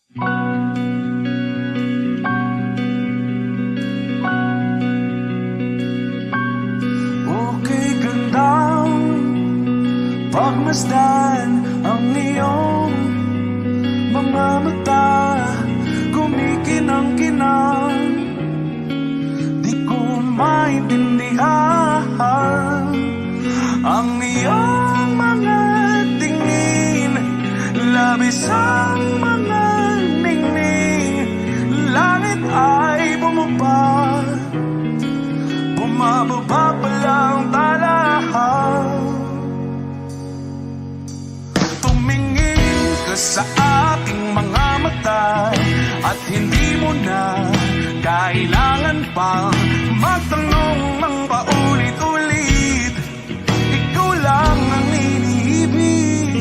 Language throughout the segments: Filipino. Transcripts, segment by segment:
Okay, gandang pagmasdan ang iyong mga mata, kumikinang-kinang. Di ko maintindihan ang iyong mga tingin, labis ang mga ningning. Langit ay bumaba, bumababa pa lang talahaw. Tumingin ka sa aking mga mata at hindi mo na kailangan pang magtanong ng paulit-ulit. Ikaw lang ang iniibig,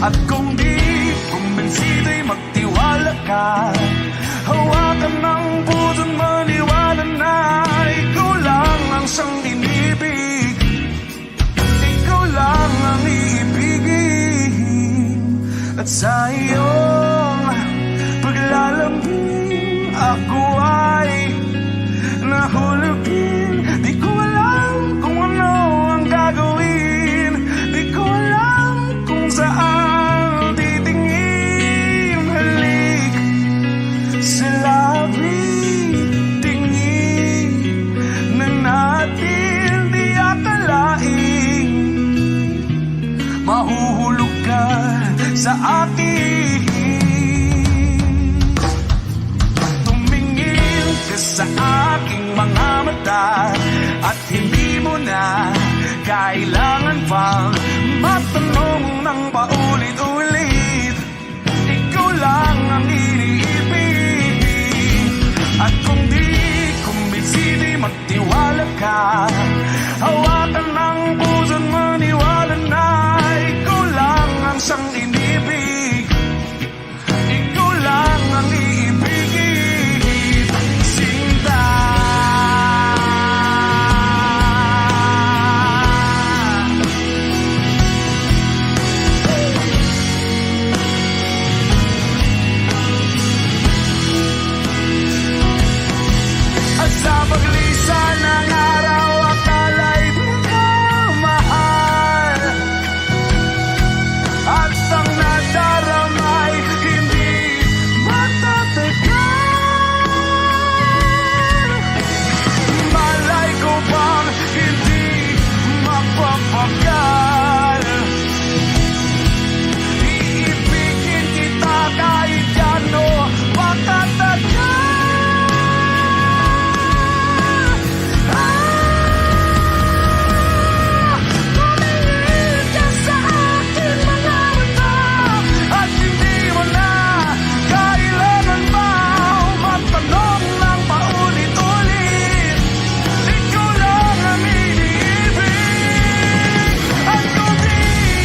at kung di kumbinsido'y magtiwala ka. Hawakan ng puso't maniwala na ikaw lang ang siyang inibig. Ikaw lang ang iibigin, at sa iyong paglalambing ako ay nahulugin. Di ko alam kung ano ang gagawin, di ko alam kung saan titingin. Halik sa labi, tingin na natin di akalain. Mahuhulog ka sa akin. Tumingin ka sa aking mga mata at hindi mo na kailangan pang matanong ng paulit-ulit. Ikaw lang ang iniibig, at kung di kumbinsido'y magtiwala ka. Hawakan ng puso't maniwala na ikaw lang ang siyang inibig. Ikaw lang ang iibigin, Sinta. At sa paglisan ng araw, akala'y pagmamahal, at ang nadaramay hindi matatagal. Malay ko bang hindi mapapagal? Iibigin kita kahit gano pakatagal. Tumingin ka sa aking mga mata at hindi mo na kailangan pa magtanong ng paulit-ulit. Ikaw lang ang iniibig, at kung di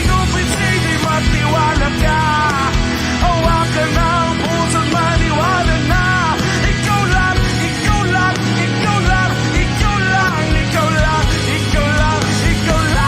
kumbinsido'y magtiwala ka. Hawakan ng puso't maniwala na ikaw lang, ikaw lang, ikaw lang, ikaw lang, ikaw lang, ikaw lang, ikaw lang.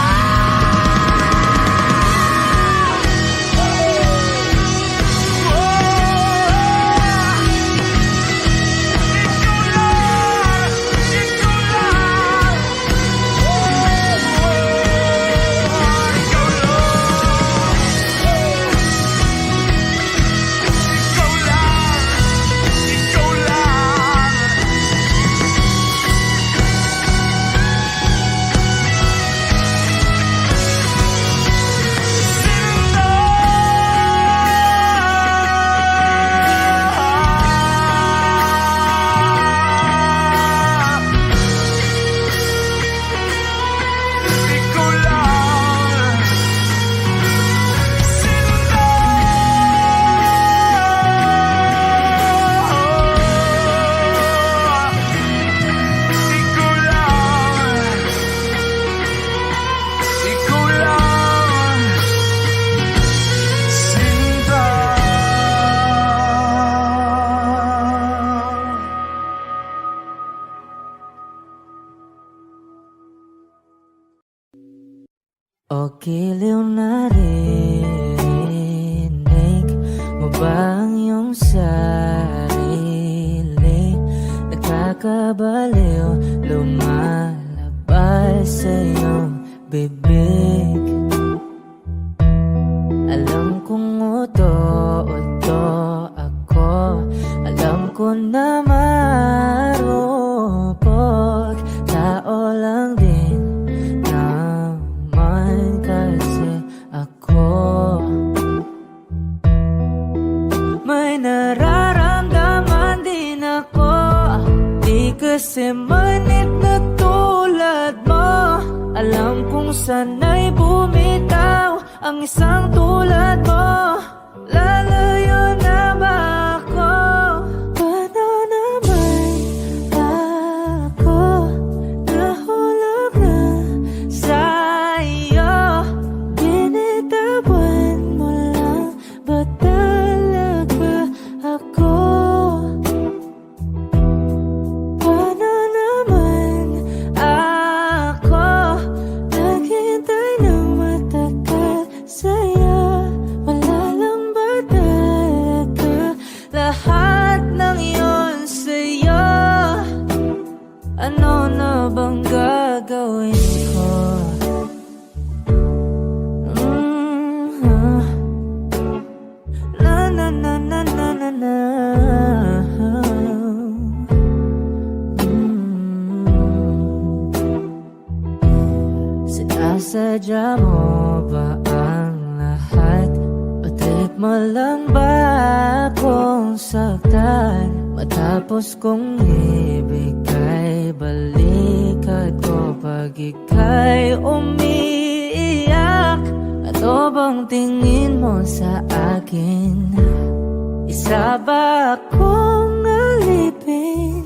O giliw na rinig mo ba ang iyong kong sarili, nakakabaliw, lumalabas sa iyong bibig. Alam kong uto-uto ako, alam ko na marupok, tao lang din naman kasi ako. May nararamdaman din ako, di kasi manit na tulad mo. Alam kong sana'y bumitaw ang isang tulad mo. Lalayo na ba ako? Paano naman ako nahulog na sa'yo? Binitawan mo lang ba talaga ako? Paano naman ako naghintay ng matagal sa'yo? Wala lang ba talaga lahat ng iyon sa'yo? Ano na bang gagawin ko? Na na na na na na na. Sinasadya mo ba ang lahat? O trip mo lang ba akong saktan? Matapos kong ibigay balikat ko pag ika'y umiiyak. Ano bang tingin mo sa akin? Isa ba akong alipin?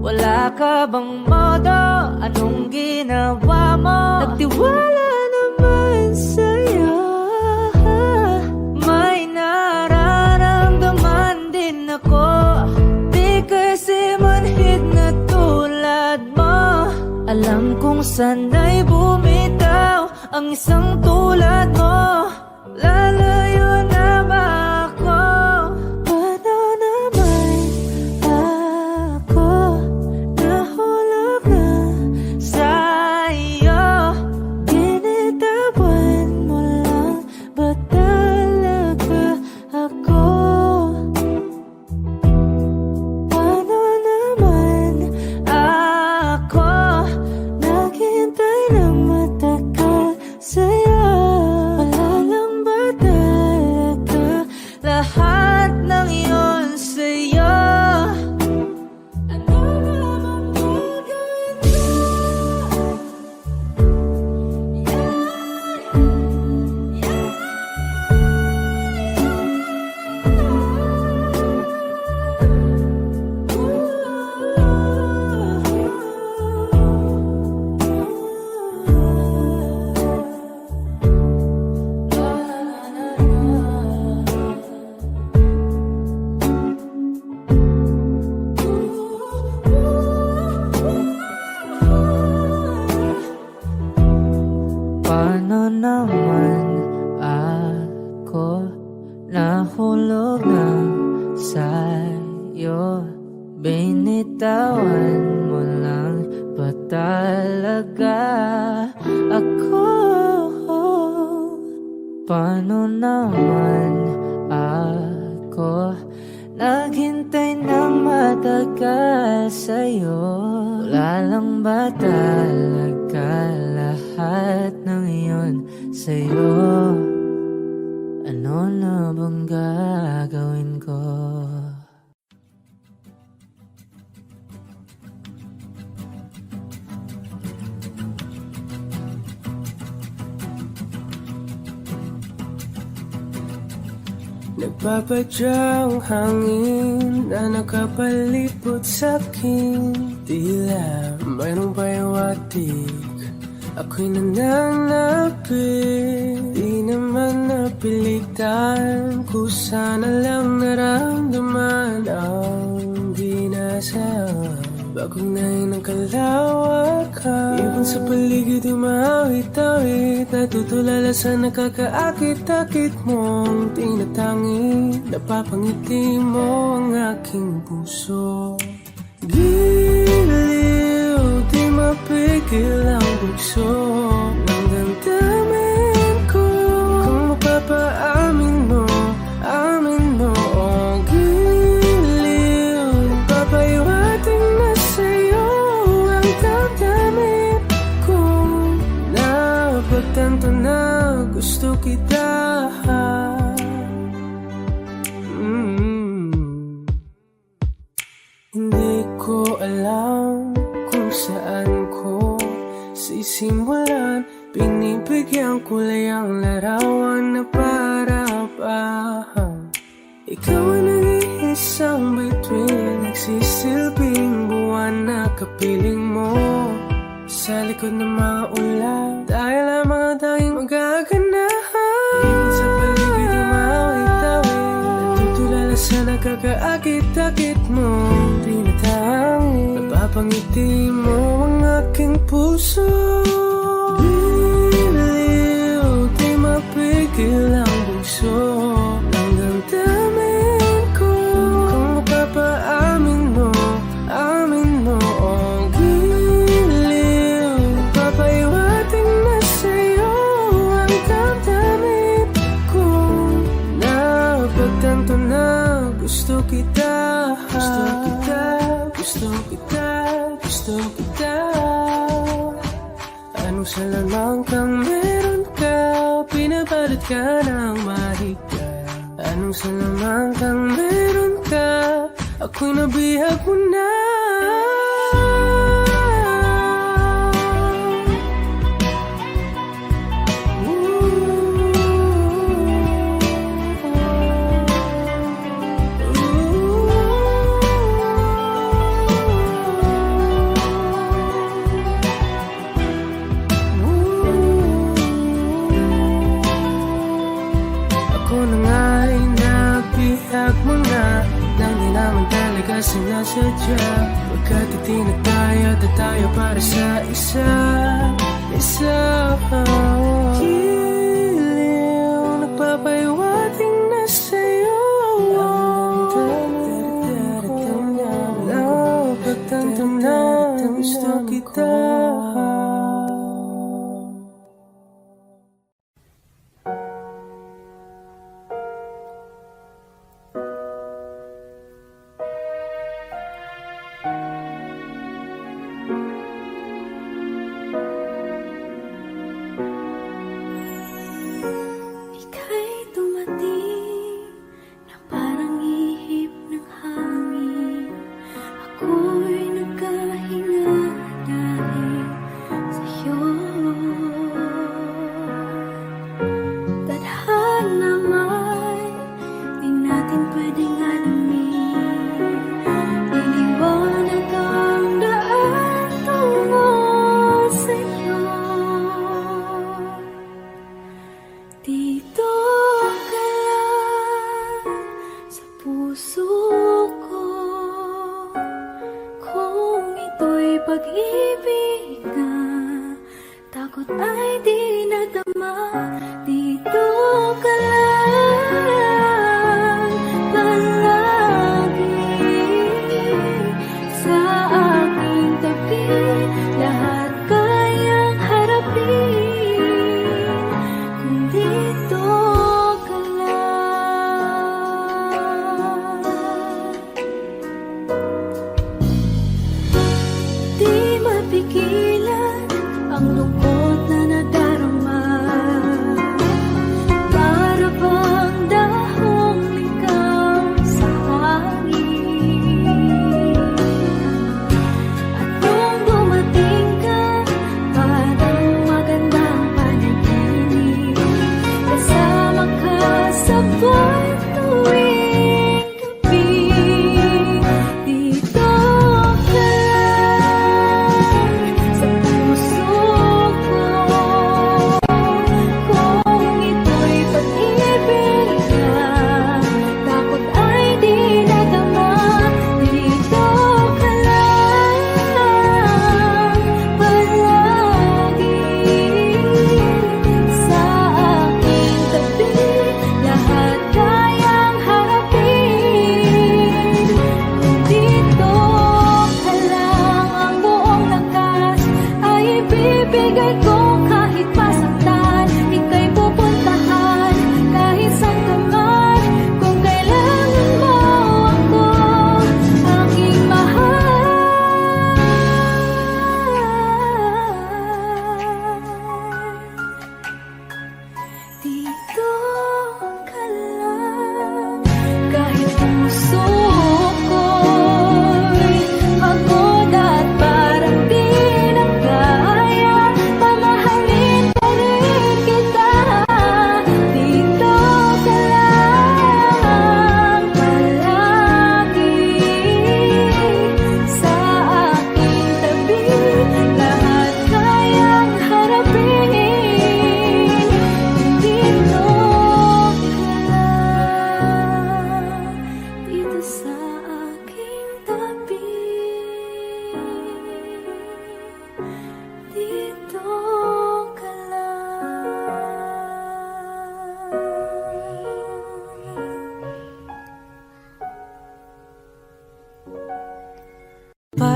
Wala ka bang modo? Anong ginawa mo? Nagtiwala naman sa'yo. May nararamdaman din ako, di kasi manhid na tulad mo. Alam kong sana'y bumitaw ang isang tulad mo. Lalayo na ba ako? Paano naman ako nahulog na sa'yo? Binitawan mo lang ba talaga ako? Paano naman ako naghintay ng matagal sa'yo? Wala lang ba talaga lahat ng iyon sa'yo? Ano naman gagawin ko? Paano naman ako nahulog na sa'yo? Binitawan mo lang ba talaga ako? Paano naman ako naghintay ng matagal sa'yo? Wala lang ba talaga lahat ng iyon sa'yo? Ano na bang gagawin ko? Nagpapadyang hangin na nakapalipot sa'kin. Tila mayroong payawatik, ako'y nananapit. Di naman napilitan, kusa na lang naramdaman ang di nasa Pagunay ng kalawakan, ibon sa paligid umawit-awit, natutulala sa nakakaakit-akit mong tinatangi. Napapangiti mo ang aking puso. Giliw, di mapigil ang bugso ng damdamin ko. Kung mapapaamin mo, amin mo. Oh, giliw, papahiwating na sa'yo ang damdamin ko. Napagtanto na gusto kita. Hindi ko alam kung saan ko sisimulan. Binibigyan ko lang ang larawan na para-pahan. Ikaw ang nag-iisang bituin, nagsisilbing buwan na kapiling mo. Sa likod ng mga ulan, tayo lamang ang tanging magaganahan. Ibon sa paligid umawit-awit, natutulala sa nakakaakit-akit mo. Napapangiti mo ang aking puso. Giliw, di mapigil ang bugso ng damdamin ko. Kung mapapaamin mo, amin mo. Oh, giliw, papahiwating na sa'yo ang damdamin ko. Napagtanto na gusto kita. Gusto kita, gusto kita, gusto kita. Anong salamang kang meron ka, pinabalot ka ng mahika. Anong salamang kang meron ka, ako'y nabihag mo na. Sinasadya, pagkat itinag tayo at tayo para sa isa. Giliw, nagpapahiwating na sa'yo ang damdamin ko. Napagtanto na gusto kita. Pigilan ang lungkot na nadarama.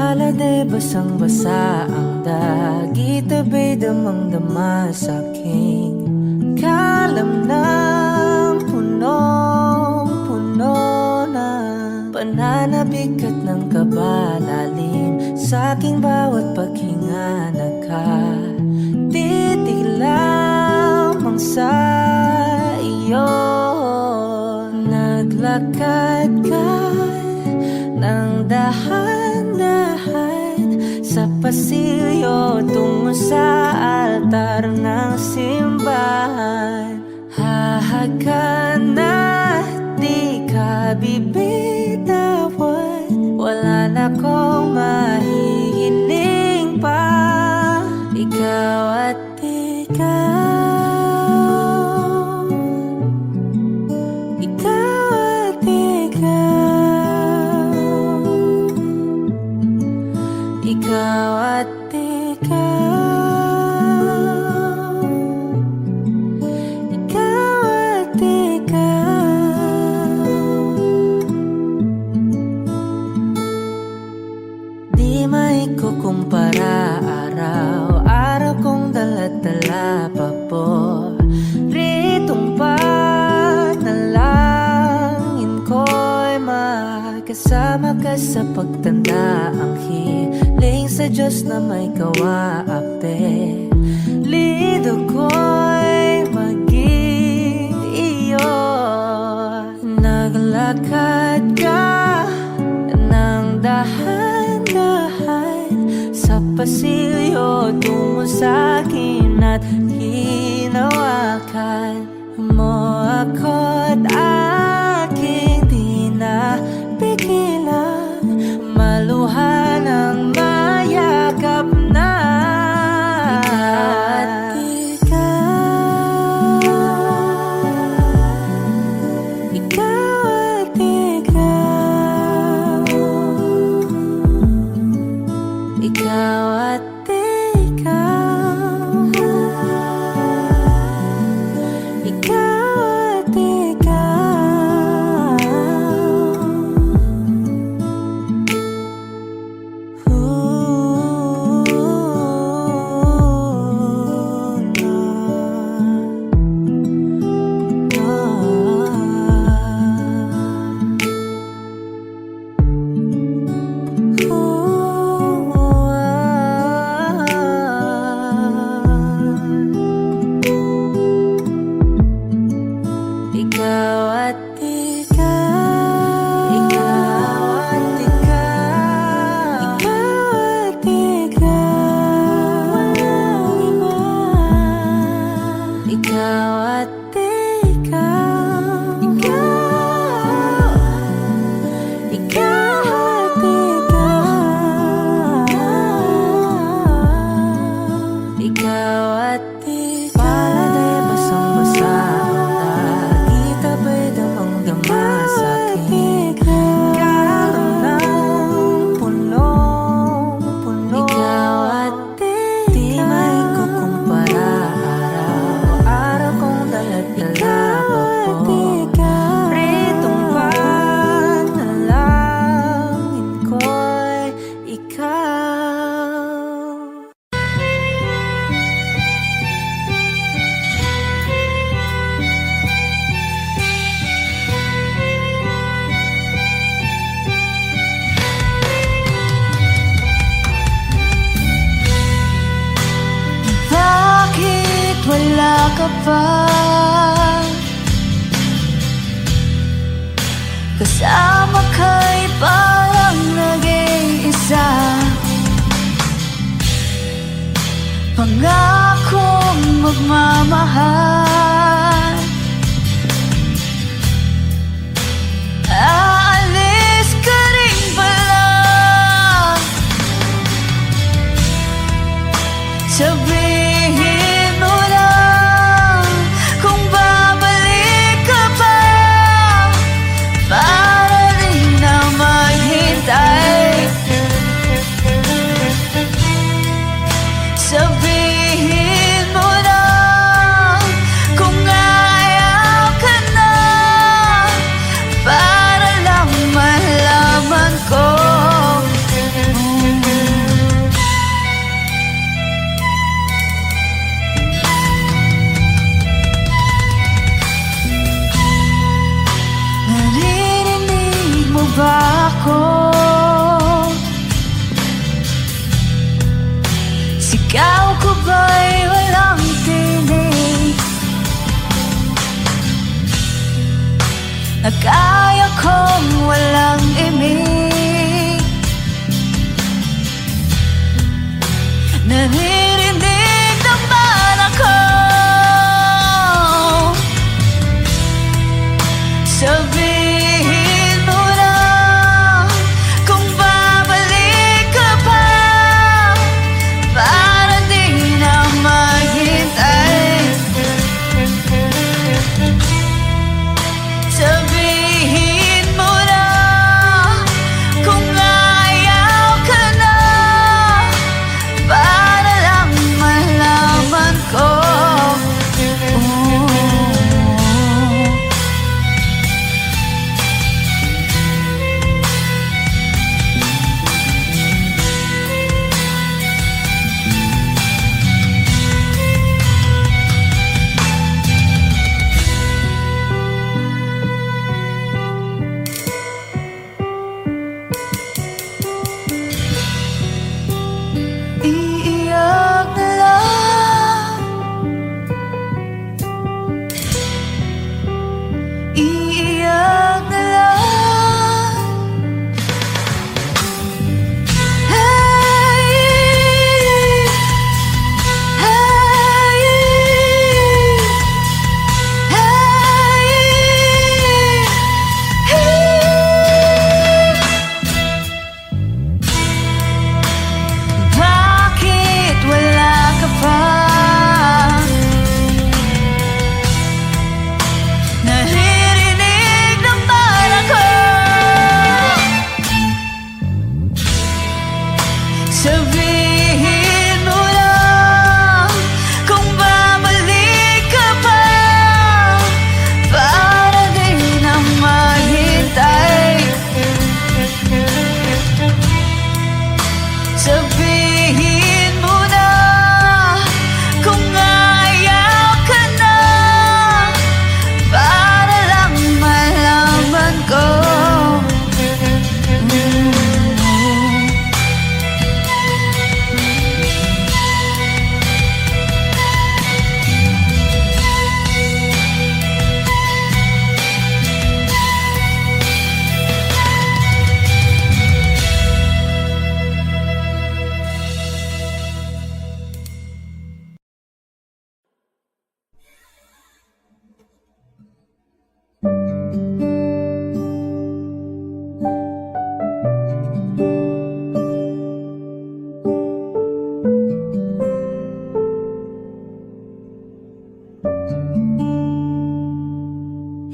Palade basang-basa ang dagit, abay damang-dama sa aking kalam ng punong-puno na pananabik at ng kabalalim sa aking bawat paghinga. Nakatitig lamang sa iyo, naglakad ka ng dahan-dahan sa pasilyo tungo sa altar ng simbahan. Hahagan at di ka bibitawan, wala na kong mahihiling pa. Ikaw at ikaw, ikaw at ikaw, ikaw at ikaw, ikaw at ikaw. Di maikukumpara, araw-araw kong dala-dala pa po ritong panalangin ko'y makasama ka sa pagtanda. Ang hiling sa Diyos na may kawaape, lido ko'y maging iyo. Naglakad ka ng dahan-dahan sa pasilyo tungo sa akin at hinawakan mo ako't aking di na pigilan, maluha ng mayakap na. Ikaw at ikaw, ikaw at ikaw, ikaw at ikaw. Ikaw at ikaw, ikaw at ikaw, ikaw at ikaw, walang iba. Ikaw at ikaw, ikaw, ikaw at ikaw, ikaw at ikaw. Palade basang-basa ang dagit, abay damang-dama sa aking kalam ng punong-puno. Ikaw at ikaw, di maikukumpara, araw-araw kong dala-dala pa po ritong panalangin ko'y ikaw. Bakit wala ka pa kasama ka'y parang nag-iisa? Pangakong magmamahal, aalis ka rin pala. Sabihin mo lang kung babalik ka pa, para rin na maghintay. Sabihin mo lang ba ako? Sigaw ko ba'y walang tinig? Nag-aya kong walang imig? Naririnig naman ako. Sabihin mo na kung babalik ka pa, para di na maghintay. Sabihin mo na kung ayaw ka na, para lang malaman ko. Iiyak na lang, iiyak na lang. Hey, hey, bakit wala ka pa? Naririnig naman ako. Sabihin mo na kung babalik ka pa, para di na maghintay. Sabihin mo na kung ayaw ka na, para lang malaman ko.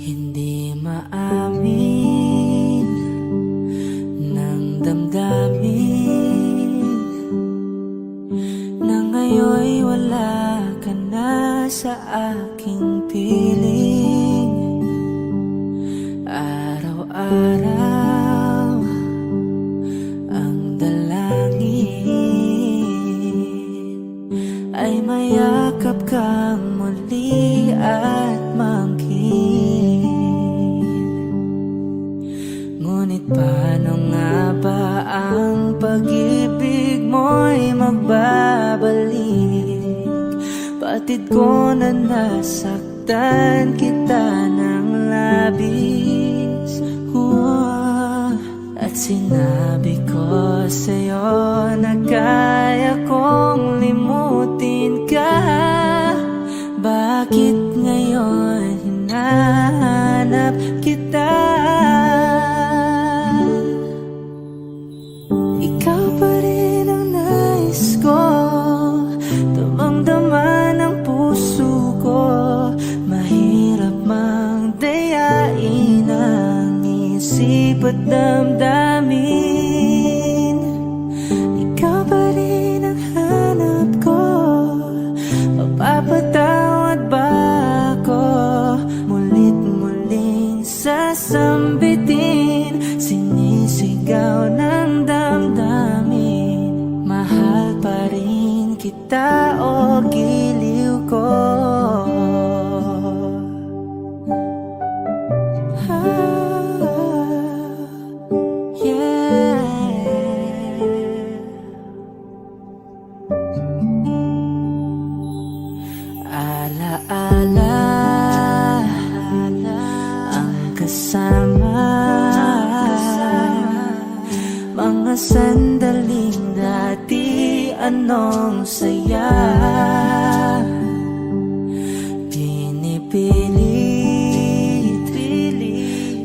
Hindi maamin ng damdamin na ngayon'y wala ka na sa aking piling. Araw-araw ang dalangin ay mayakap kang muli at mangkin. Ngunit paano nga ba ang pag-ibig mo'y magbabalik? Batid ko na nasaktan kita ng labis. At sinabi ko sa'yo na kaya kong limutin ka. Bakit ngayon hinahanap kita? Ikaw pa rin ang nais ko, damang-dama ng puso ko. Mahirap mang dayain ang isip at damdamin. Ikaw pa rin ang hanap ko, mapapatawad ba ako? Mulit-muling sasambitin, sinisigaw ng damdamin. Mahal pa rin kita o giliw ko. mga sandaling dati anong saya pinipilit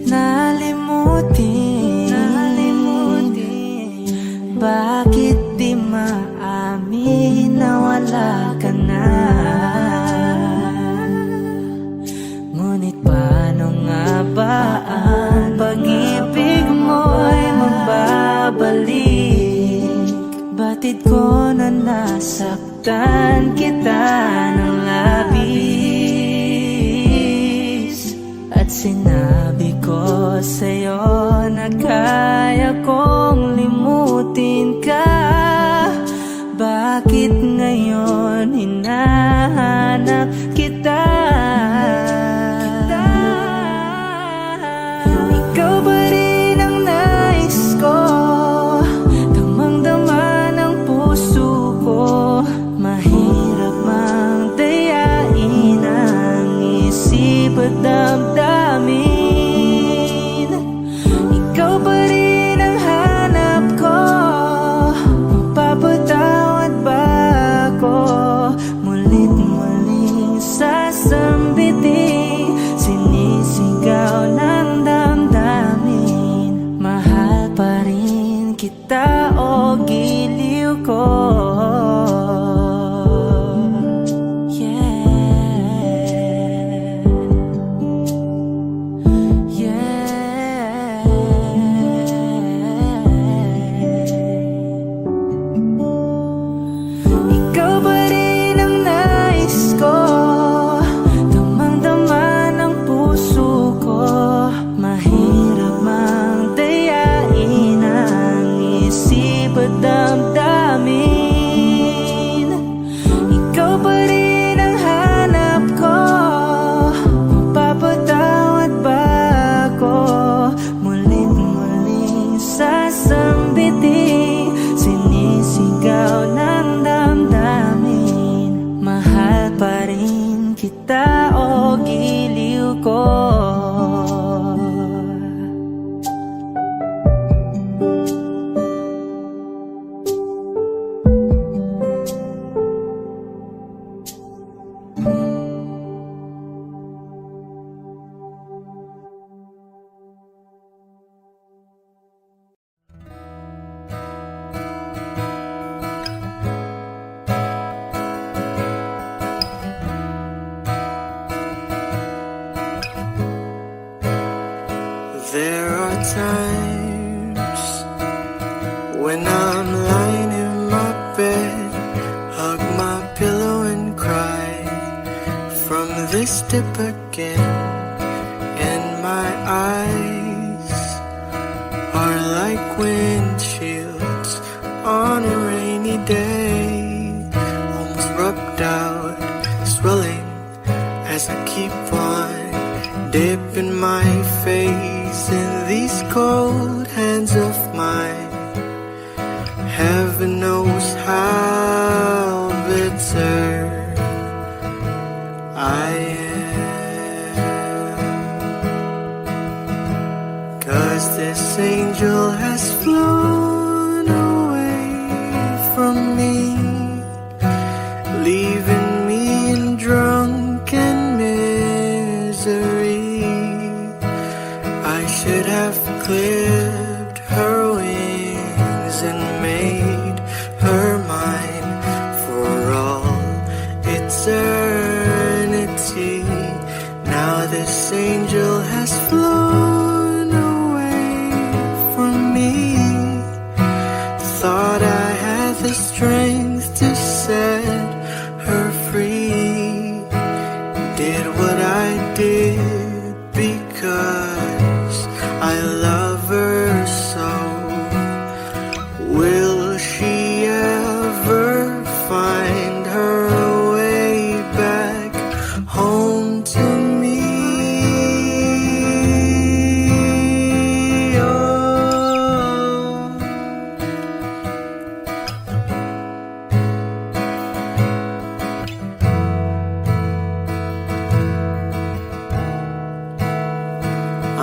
nalimutin bakit di maamin na wala ka na. Ngunit paano nga ba ang pag-ibig mo'y magbabalik? Batid ko na nasaktan kita ng labis at sinabi ko sa'yo na kaya kong limutin ka. Bakit ngayon hinahanap kita? Ikaw ba rin ang nais ko? Damang-dama ng puso ko. Mahirap mang dayain ang isip at damdamin. Ikaw ba rin ang hanap ko? Mapapatawad ba ako? Mulit muling sasambitin, sinisigaw ng damdamin. Mahal pa rin kita o giliw ko. Ikaw ba rin ang nais ko? Damang-dama ng puso ko. Mahirap mang dayain ang isip at damdamin. Ikaw ba rin ang hanap ko? Mapapatawad ba ako? Mulit muling sasambitin, sinisigaw ng damdamin. Mahal pa rin kita o giliw ko. There are times when I'm lying in my bed, hug my pillow and cry from this dip again. And my eyes are like windshields on a rainy day, almost rubbed out, swelling as I keep on dipping my face in these cold hands of mine. Heaven knows how bitter I am, 'cause this angel has flown away from me, leaving me in drunken misery. I should have clipped her wings and made her mine for all eternity. Now this angel has flown away from me. Thought I had the strength to set her free. Did what I did because I love her so. Will she ever find her way back home to me? Oh.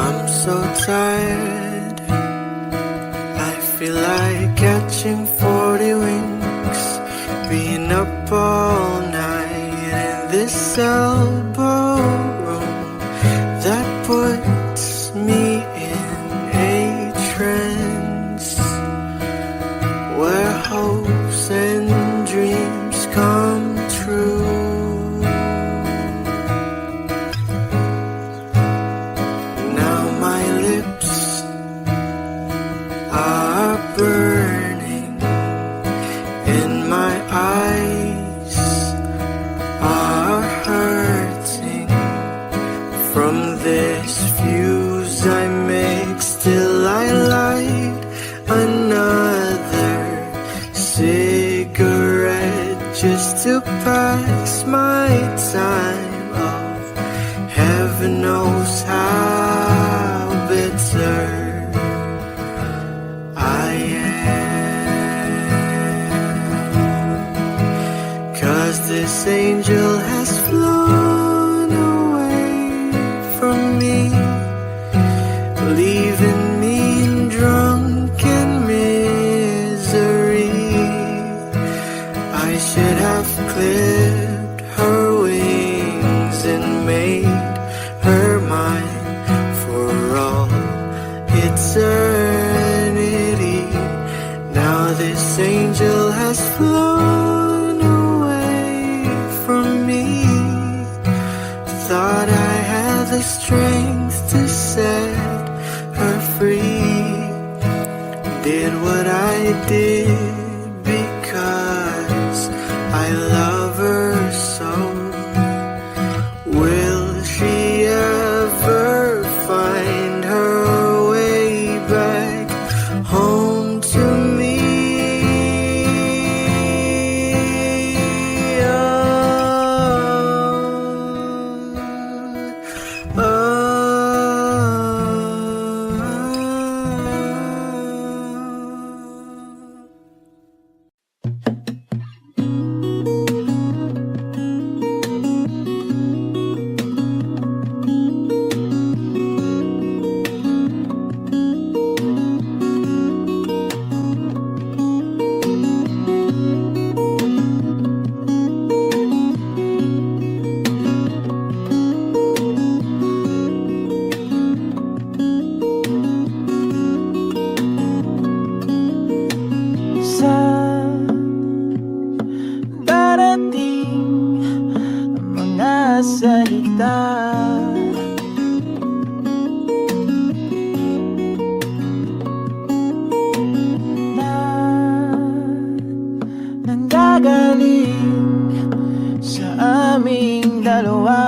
I'm so tired feel like catching 40 winks, being up all night in this elbow room that puts me in a trance where hopes and dreams come true. Now my lips are burning and my eyes are hurting from this fuse I make. Still I light another cigarette just to pass my time. Oh, heaven knows how bitter I am, 'cause this angel has flown away from me, leaving me in drunken misery. I should have clipped her wings and made her mine for all eternity. Now this angel has flown away from me. Thought I had the strength to set her free. Did what I did because I love her so. Will she ever find her way back home to me? Saan darating ang mga salita na nanggagaling sa aming dalawa?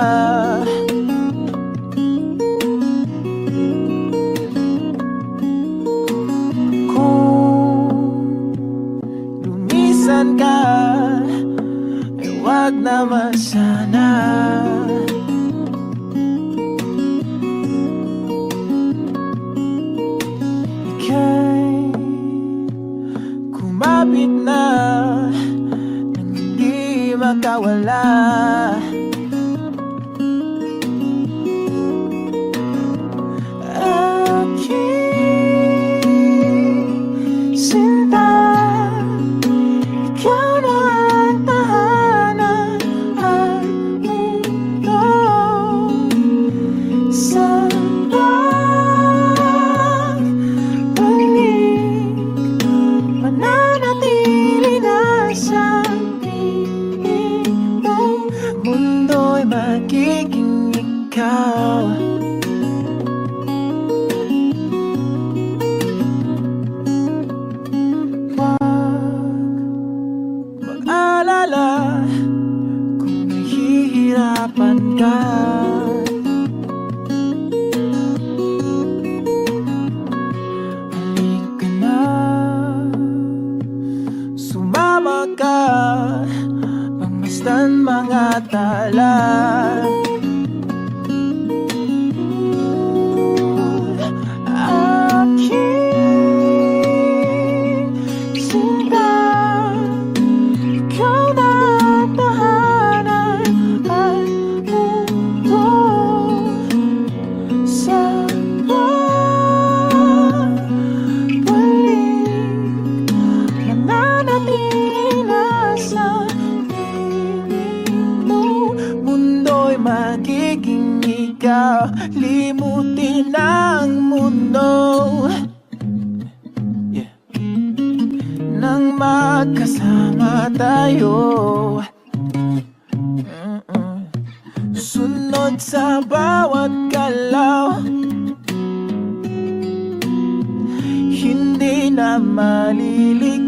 Lumisan ka, ay wag naman sana. Ika'y kumapit na nang hindi makawala. Aking sinta, ikaw na ang tahanan at mundo. Sa pagbalik, mananatili na sa piling mo. magkasama tayo. Sunod sa bawat galaw, hindi na maliligaw.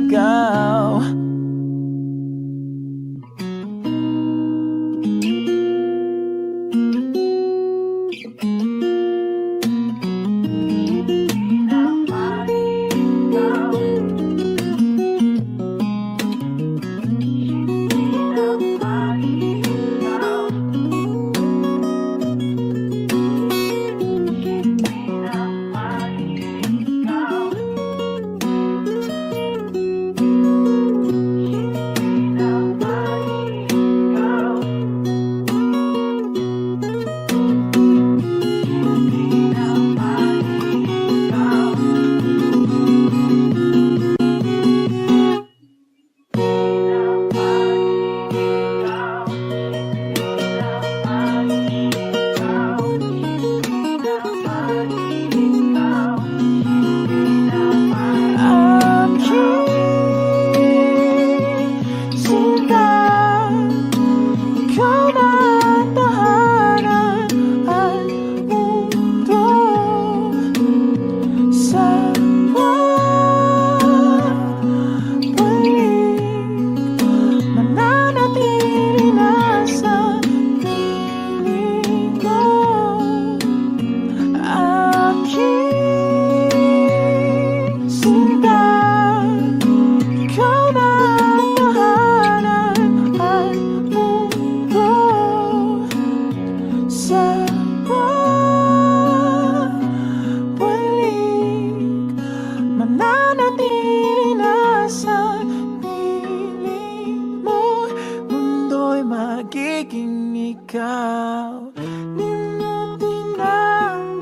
Magiging ikaw, di mo tinamundang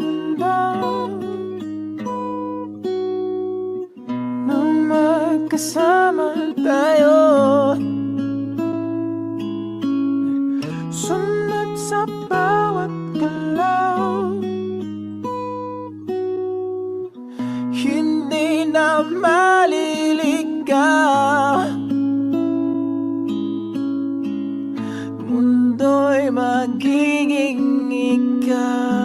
na magkasama tayo. Sunod sa bawat galaw, hindi na maliligaw. Mundo'y magiging ikaw.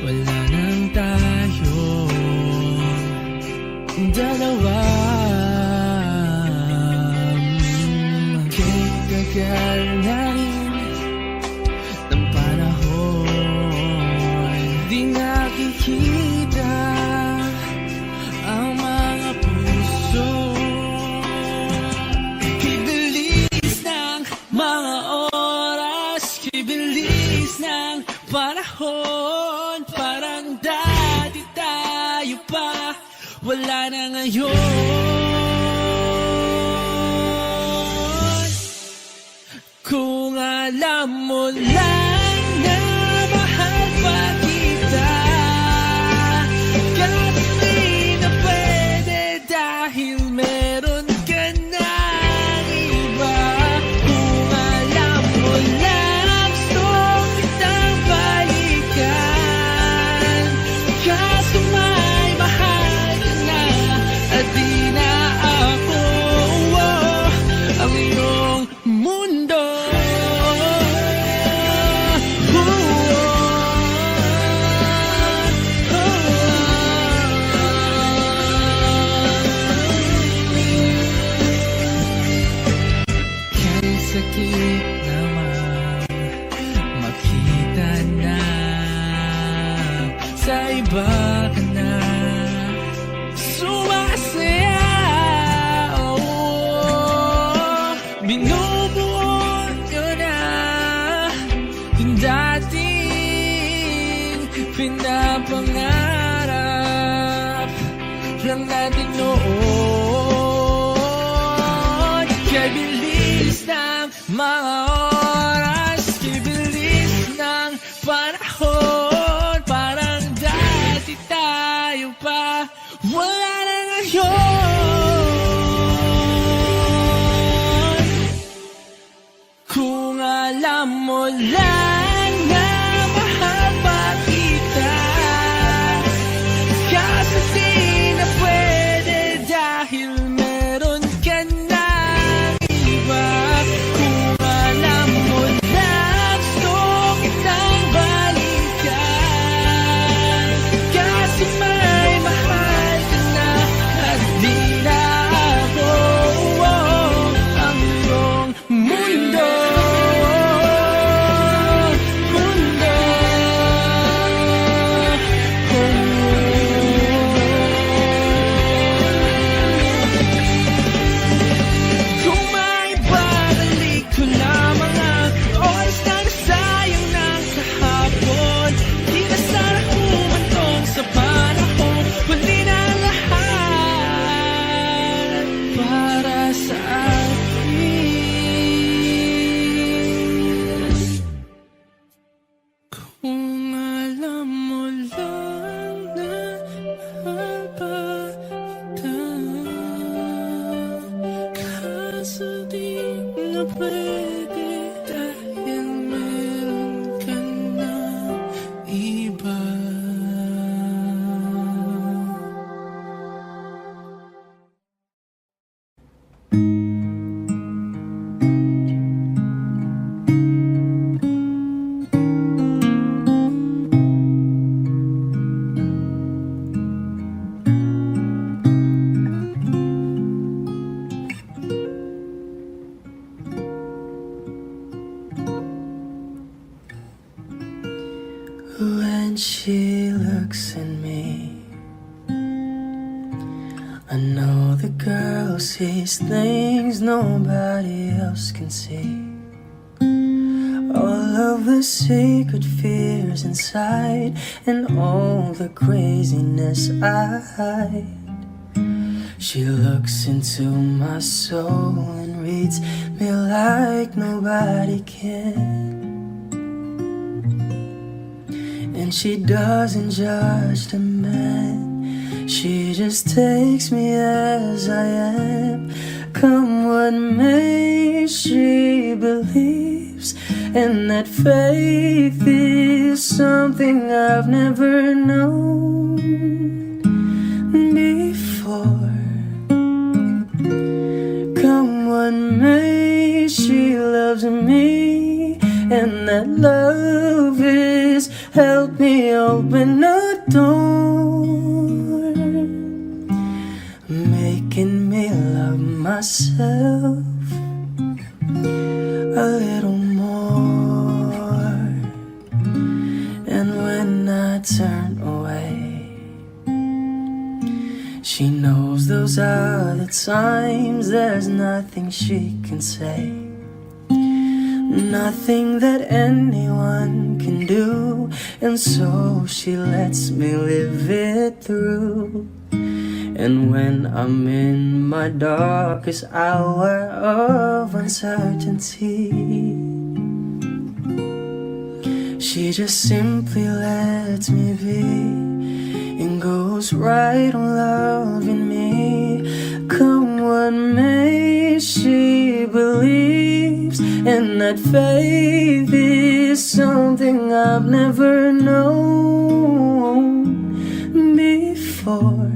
Wala nang tayo dalawa. Tagal na rin ng panahon, di nakikita ang mga puso. Kibilis ng mga oras, kibilis ng panahon. Parang dati tayo pa, wala na ngayon. Kung alam mo lang na mahal pa kita, kahit di na pwede dahil meron ka ng iba. Kung alam mo lang gusto kitang balikan, kaso may mahal ka na at di na ako ang iyong mundo. Kahit sakit naman makita na sa iba ka na sumasaya. Binubuo ko na yung dati pinapangarap lang natin noon. Kay bilis ng mga oras, kay bilis ng panahon, parang dati tayo pa, wala na ngayon. Kung alam mo lang na mahal pa kita, kaso di na pwede dahil meron ka ng iba. Kung alam mo lang gusto kitang balikan, kasi may mahal ka na at di na ako ang iyong mundo. Kung may babalik ko lamang ang oras na nasayang ng kahapon, di na sana humantong sa panahon, huli na lahat para sa atin. Kung alam mo lang na mahal pa kita, kaso di na pwede dahil meron ka na iba. When she looks at me, I know the girl sees things nobody else can see. All of the secret fears inside and all the craziness I hide. She looks into my soul and reads me like nobody can. And she doesn't judge the man, she just takes me as I am. Come what may, she believes, and that faith is something I've never known before. Come what may, she loves me, and that love is help me open a door, making me love myself a little more. And when I turn away, she knows those are the times there's nothing she can say, nothing that anyone can do, and so she lets me live it through. And when I'm in my darkest hour of uncertainty, she just simply lets me be and goes right on loving me. Come what may, she believes, and that faith is something I've never known before.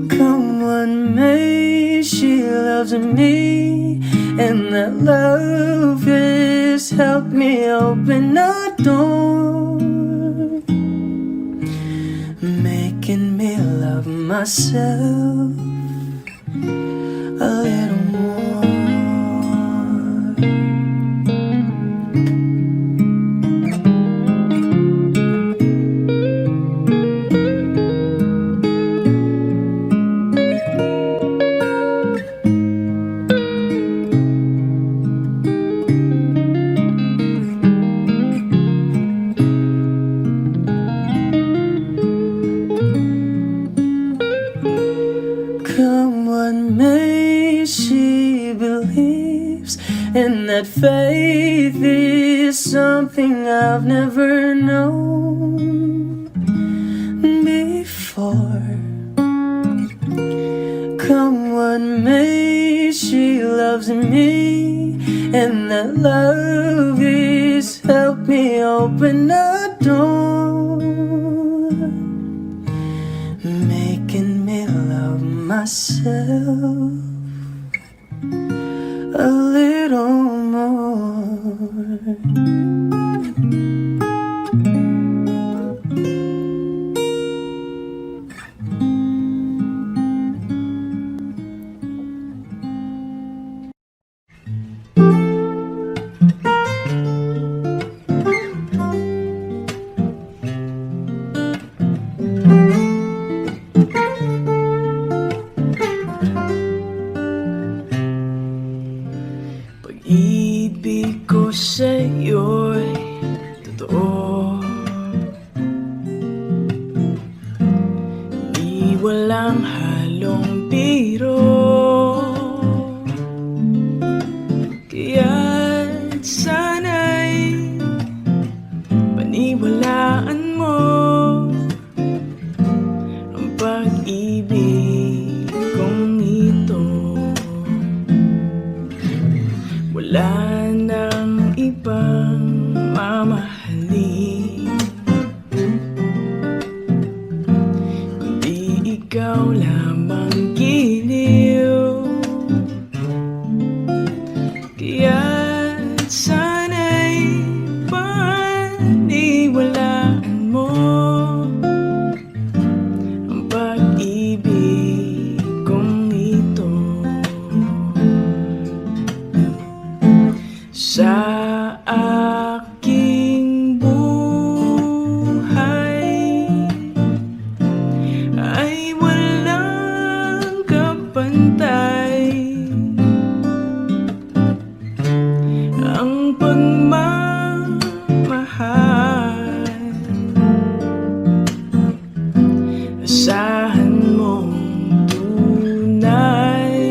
Come what may, she loves me, and that love has helped me open a door, making me love myself a little more. And that faith is something I've never known before. Come what may, she loves me, and that love is help me open a door, making me love myself a little more. Pag-ibig ko sa'yo'y totoo, di walang halong biro. Kaya't sana'y paniwalaan mo ang pag-ibig kong ito. Wala nang ibang mamahalin kundi ikaw lamang, giliw. Kaya't sana'y paniwalaan mo ang pag-ibig kong ito. Sa aking buhay ay walang kapantay ang pagmamahal. Asahan mong tunay.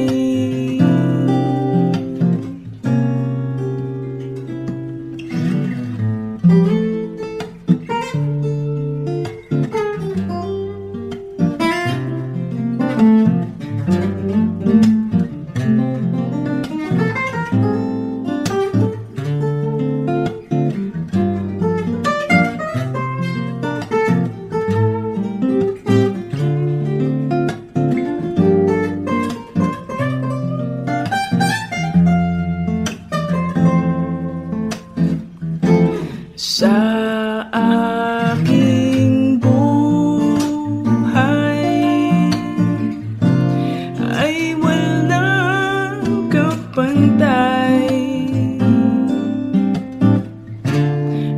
Sa aking buhay ay walang kapantay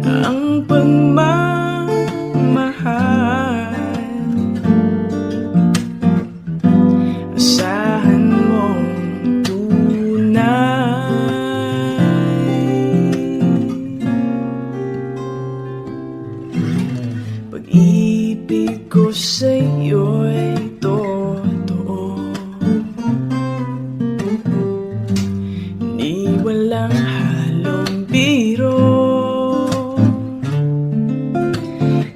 ang pagmamahal. Asahan mong tunay. Pag-ibig ko sa'yo'y totoo, di walang halong biro.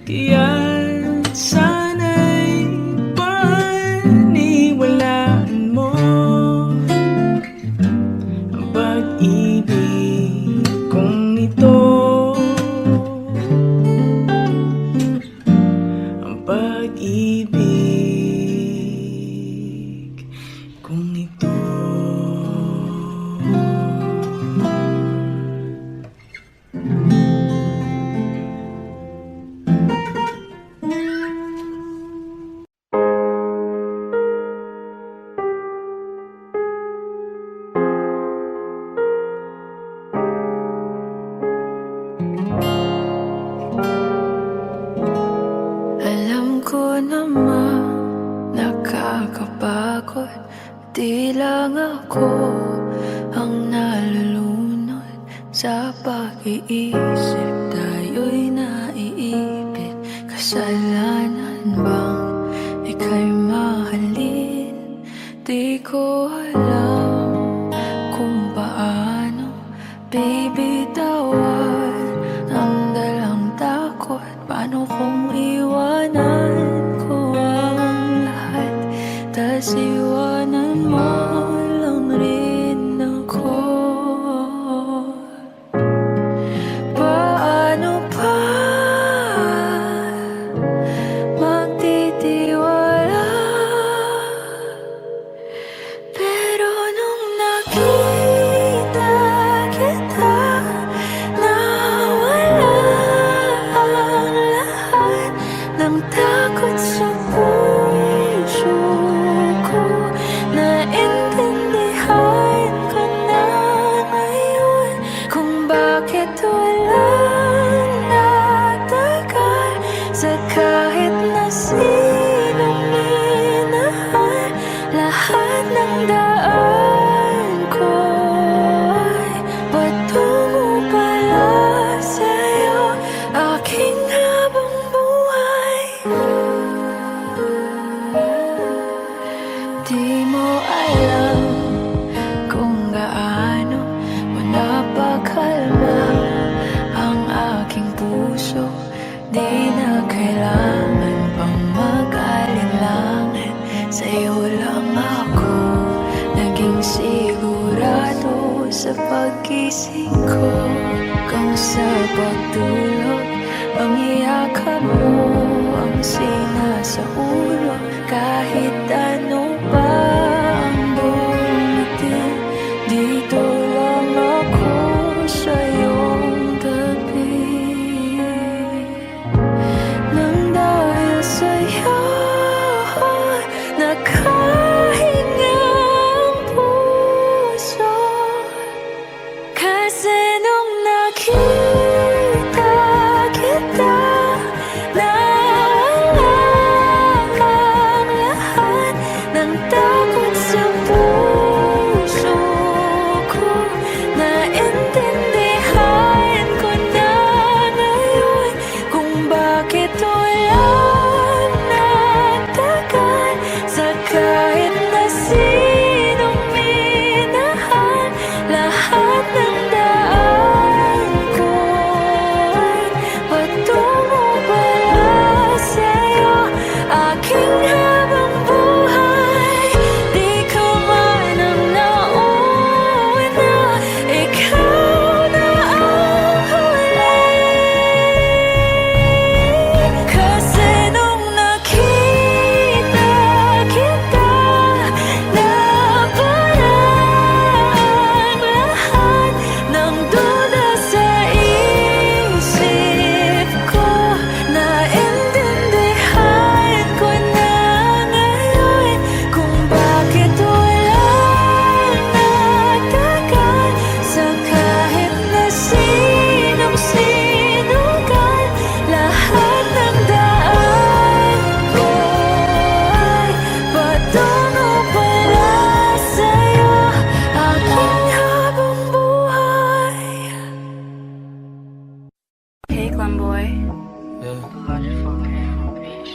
Kaya't sana'y paniwalaan mo ang pag-ibig kong ito. Pag-ibig kung ito. Alam ko naman nakakapagod, di lang ako ang nalulunod sa pag-iisip. Tayo'y naiipit, kasalanan bang ika'y mahalin? Di ko alam kung paano pagkising ko, kung sa pagtulog, ang iyakap mo ang sinasa ulo. Kahit ano pa ang dumating, dito lang ako sa iyong tabi. Nang dahil sa'yo, nakahingang puso. Kasi nung nakita kita, nawala ang lahat ng takot sa puso ko. Naintindihan ko na ngayon kung bakit walang nagtagal sa kahit na sinong minahal. Lahat ng daan ko ay patungo pala sa'yo. Aking habang buhay, di ko man ang nauna, ikaw na ang huli. Kasi nung nakita kita, naparang lahat ng duda sa isip ko. Naintindihan ko na ngayon kung bakit walang nagtagal sa kahit na sinong sinugal. Lahat ng daan ko ay patungo pala sa'yo. Aking habang buhay. Hey, Clamboy. Yeah.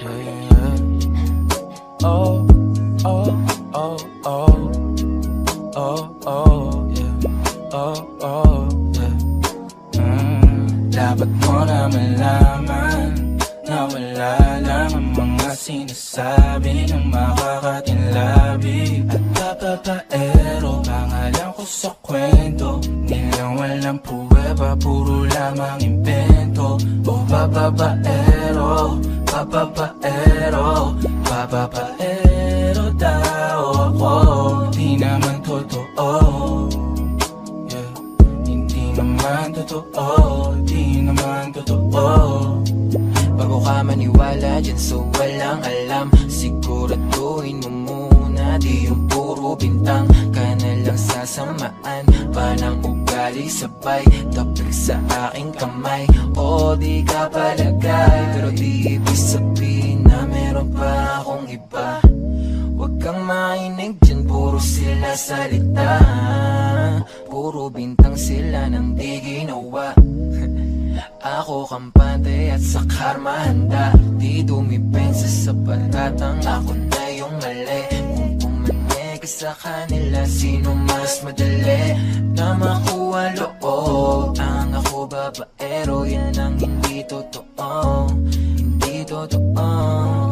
Yeah. Oh, oh, oh, oh. Oh, oh, yeah. Oh, oh, yeah. Dapat mo na malaman na wala lang ang mga sinasabi ng makakatinlabi at papapaero. Pangalan ko sa kwento, nilang walang pruweba, puro lamang invento. O papapaero, papapaero, papapaero daw ako. Di naman totoo, yeah. Hindi naman totoo, di naman totoo. Bago ka maniwala dyan sa walang alam, siguraduhin mo muna di yung puro bintang ka na lang sasamaan pa ng ugali sabay tapik sa aking kamay. O di ka palagay, pero di ibig sabihin na meron pa akong iba. Huwag kang mainig dyan, puro sila salita, puro bintang sila nang di ginawa. Ako kampante at sa karma handa, di dumipensa sa patatang ako na yung mali. Kung pumanig ka sa kanila, sino mas madali na makuha loob? Ang ako babaero, yan ang hindi totoo, hindi totoo.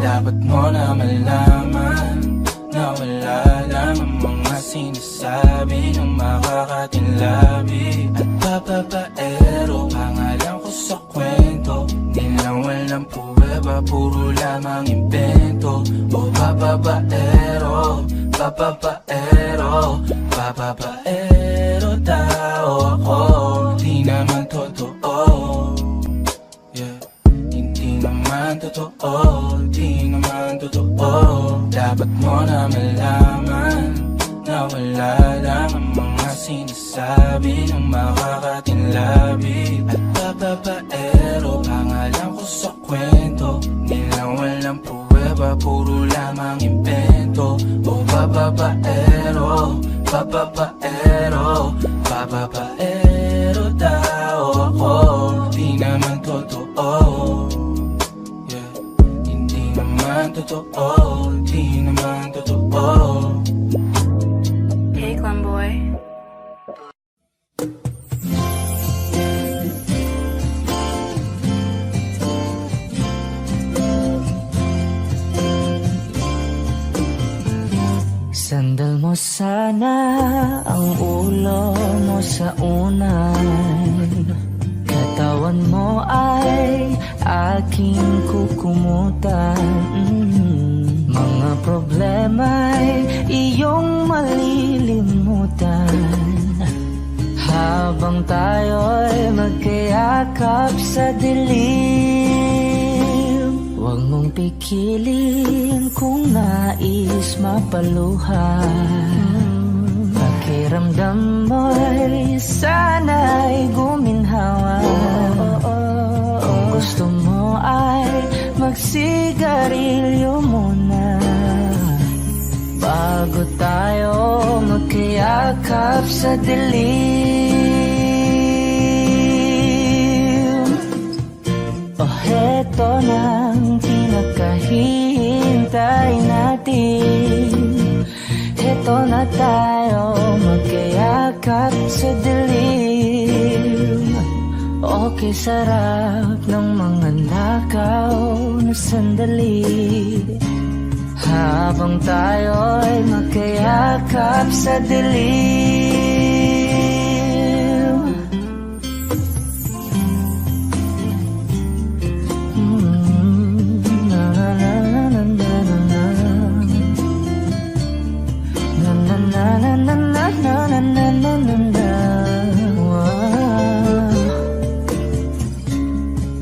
Dapat mo na malaman na wala lang ang mga sinasabi ng makakatinlabi at papapaero. Pangalan ko sa kwento, nilang walang pruweba, puro lamang invento. O papapaero, papapaero, papapaero daw ako. Di naman totoo, yeah. Hindi naman totoo, di naman totoo. Dapat mo na malaman na wala lang ang mga sinasabi ng makakatinlabi at papapaero. Pangalan ko sa kwento, nilang walang pruweba, puro lamang invento. O papapaero, papapaero, papapaero daw ako. Di naman totoo, yeah. Hindi naman totoo, di naman totoo. Hey, Clamboy. Sandal mo sana ang ulo mo sa unan, katawan mo ay aking kukumutan. Mga problema'y iyong malilimutan habang tayo'y magkayakap sa dilim. Huwag mong pikilin kung nais mapaluhan. Pakiramdam mo'y sana'y guminhawa. Kung gusto mo ay magsigarilyo muna bago tayo magkayakap sa dilim. O heto nang pinakahihintay natin, heto na tayo magkayakap sa dilim. Okay, sarap ng mga nakaw na sandali habang tayo'y magkayakap sa dilim. Na na na na na na na na na na na na na na na.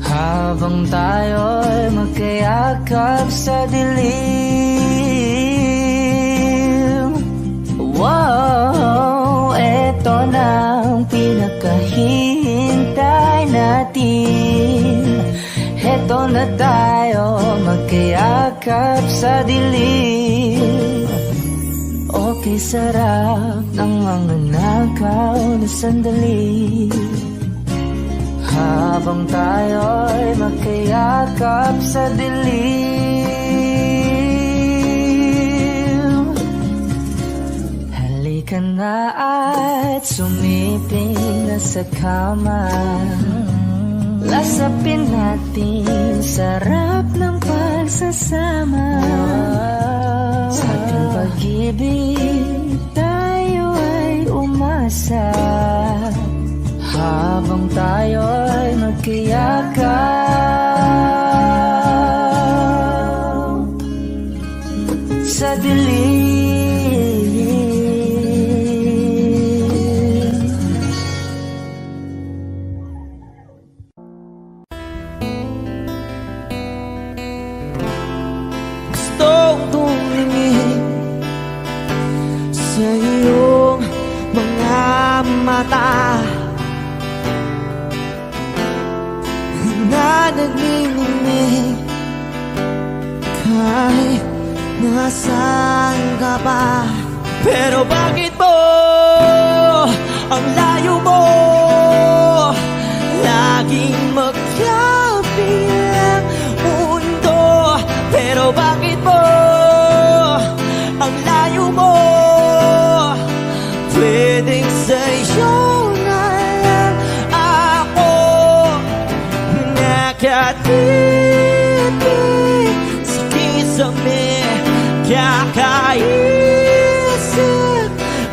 Habang tayo'y magkayakap sa dilim. Wow, eto na ang pinakahihintay natin. Eto na tayo magkayakap sa dilim. Okay, sarap ng mga nakaw na sandali habang tayo'y magkayakap sa dilim. Halika na at sumiping na sa kama. Lasapin natin sarap ng pagsasama. Sa ating pag-ibig tayo ay umasa habang tayo'y magkayakap sa dilim. Gustong tumingin sa iyong mga mata na nagniningning kahit nasaan ka pa. Pero bakit mo ang layo mo laging magkabilang mundo? Pero bakit mo ang layo mo pwedeng sa'yo na lang ako nakatitig sa kisame, kakaisip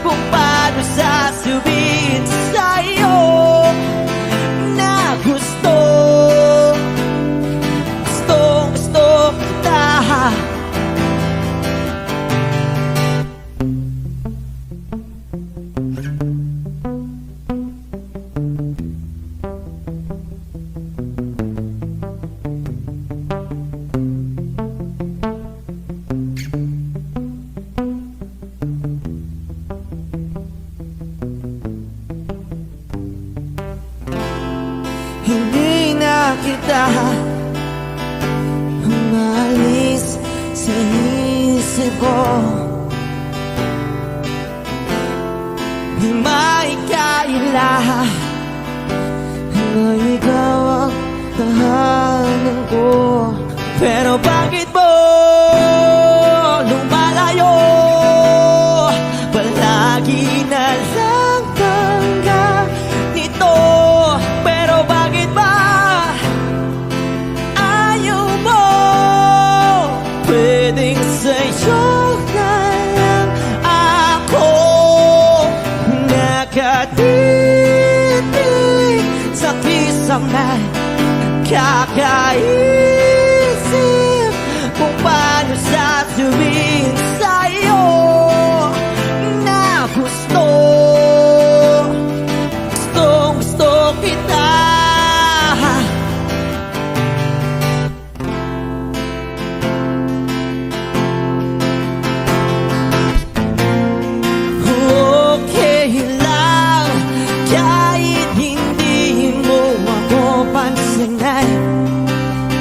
kung paano sasabihin sa'yo na gustong kita. Hindi na kita umalis sa isip ko. Di maikaila na ikaw ang tahanan ko. Pero bakit mo lumalayo? Palagi na lang hanggang nito. Pero bakit ba ayaw mo? Pwedeng sa'yo na lang na kakaisip kung paano sasabihin sa'yo na gusto kita. Okay lang kahit hindi mo ako pansinin,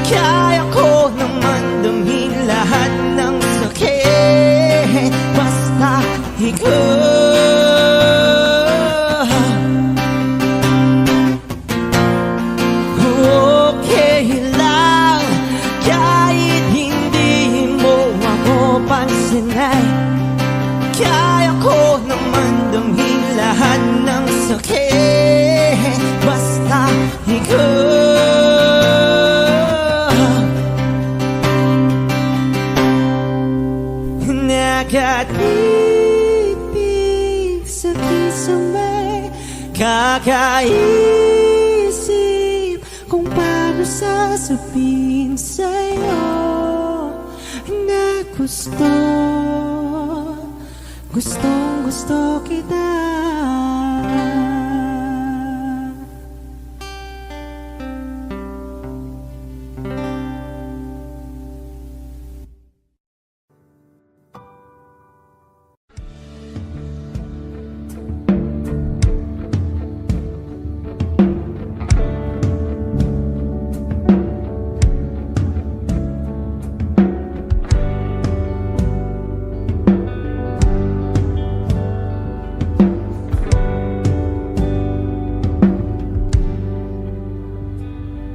kaya ko naman damhin lahat ng sakit basta ikaw. Okay lang kahit hindi mo ako pansinin, kaya ko naman damhin lahat ng sakit basta ikaw. Nakatipig sa kisame, kakaisip kung paano sasabihin sa'yo na gusto kita.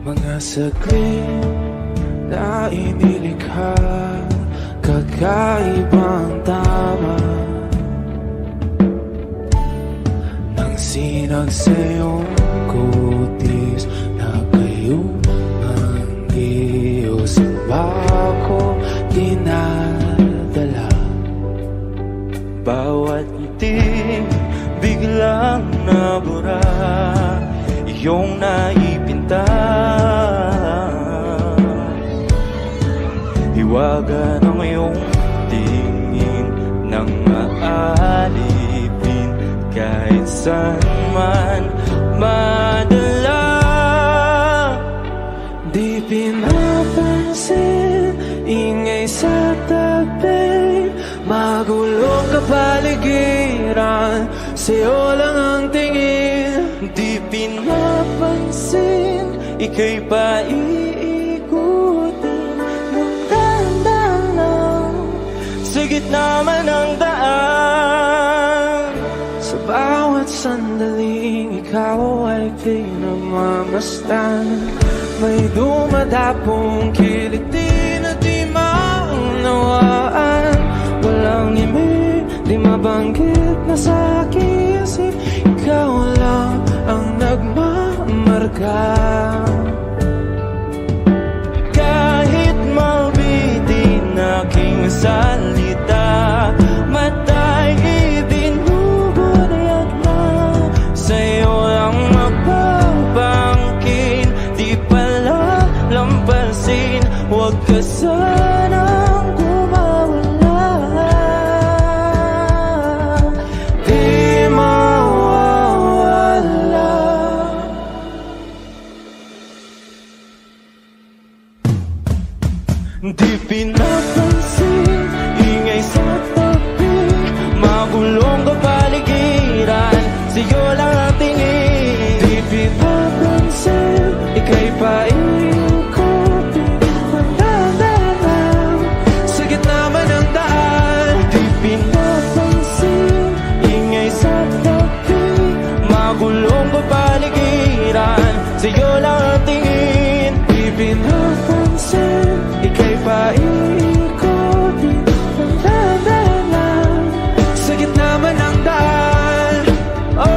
Mga saglit na inilikha, kakaibang tama nang sinag sa iyong kutis na kayong Diyos ba ko dinadala. Bawat itim biglang nabura, iyong naipinta. Hiwaga ng iyong tingin nang maalipin kahit saan man madala. Di pinapansin, ingay sa tabi, magulong kapaligiran, sa'yo lang ang tingin. Di pinapansin, ika'y paiikutin ng dahan-dahan lang sa gitna man ng daan. Sa bawat sandaling ikaw ay pinagmamasdan, may dumadapong kiliti na di maunawaan. Walang ibig, di mabanggit na sa aking isip, ikaw lang ang nagmamarka. Kahit mabitin aking salita, matay ibinubunayag na sa'yo lang mapapangkin. Di pala lampasin, huwag ka sanang gumawala. Di mawawala. Di pinapansin, ingay sa tabi, magulong kapaligiran, sa'yo lang ang tingin. Di pinapansin, ika'y paikutin ng dahan-dahan sa gitna man ng daan. Di pinapansin, ingay sa tabi, magulong kapaligiran, sa'yo lang ang tingin. Di pinapansin, ika'y paikutin ng dahan-dahan sa gitna man ng daan. Oh,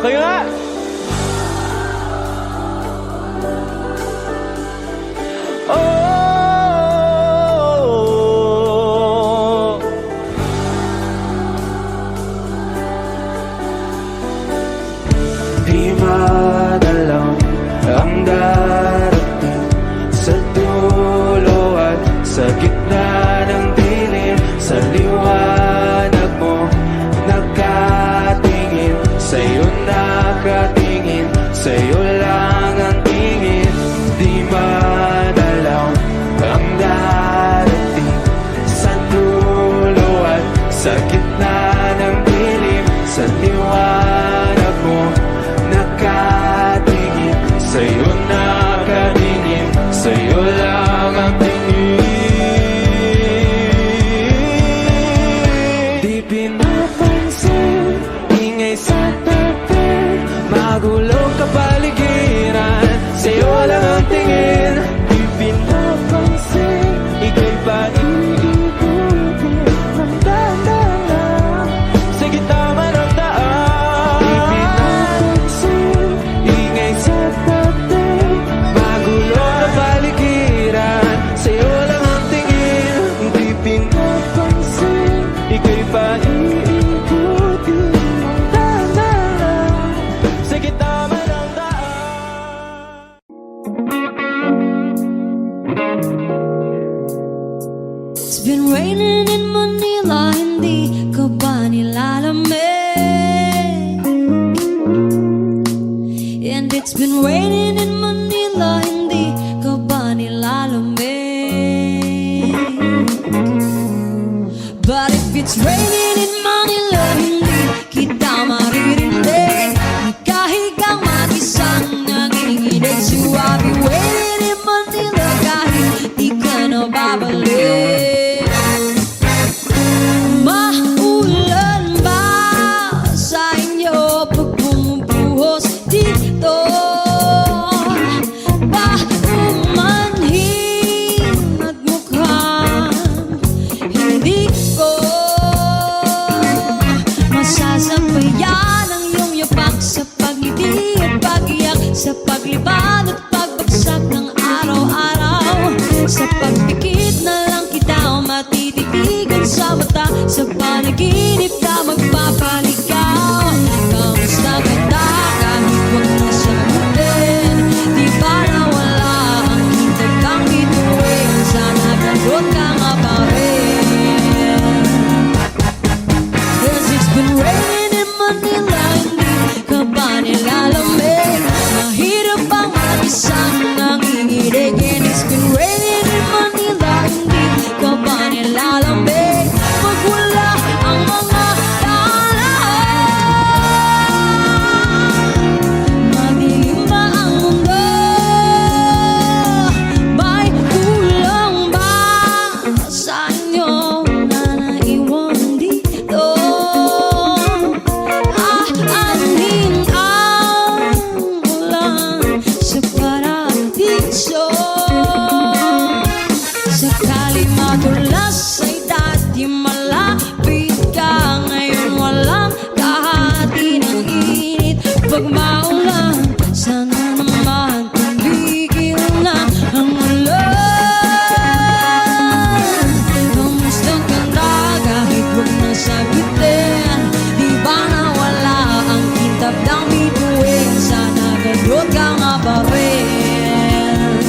kayo nga! Oh, been raining in Manila, hindi ka ba nilalamig? But if it's raining in Manila, hindi kita maririnig. Nagkahigang mag-isang nanginginig. So I'll be waiting in Manila kahit di ka na babalik. Maulan ba sa inyo pag bumubuhos dito? Ba umanhin at mukhang hindi ko masasabayan ang iyong yapak sa pagngiti at pag-iyak, sa paglibad at pagbagsak ng araw-araw. Sa pagpikit na lang kita matititigan sa mata, sa panaginip ka magpapaligaw. Kamusta kita kahit huwag na sagutin? Di ba nawala ang kitag kang bituin? Sana gano'n ka nga pa rin. 'Cause it's been raining in Manila, hindi ka ba nilalamig? Mahirap bang mag-isang nanginginig? And it's been raining in Manila, hindi ka ba nilalamig? Pag wala ang mga daan, madilim ba ang mundo? May kulang ba sa inyo na naiwan dito? Aanhin ang ulan sa paradiso. Sakali madulas ay dati malapit ka, ngayon walang kahati ng init. Pag maulan, sana naman tumigil na ang ulan. Kamusta ka na kahit huwag na sagutin? Di ba nawala ang kitab ng bituin? Sana gano'n ka nga pa rin.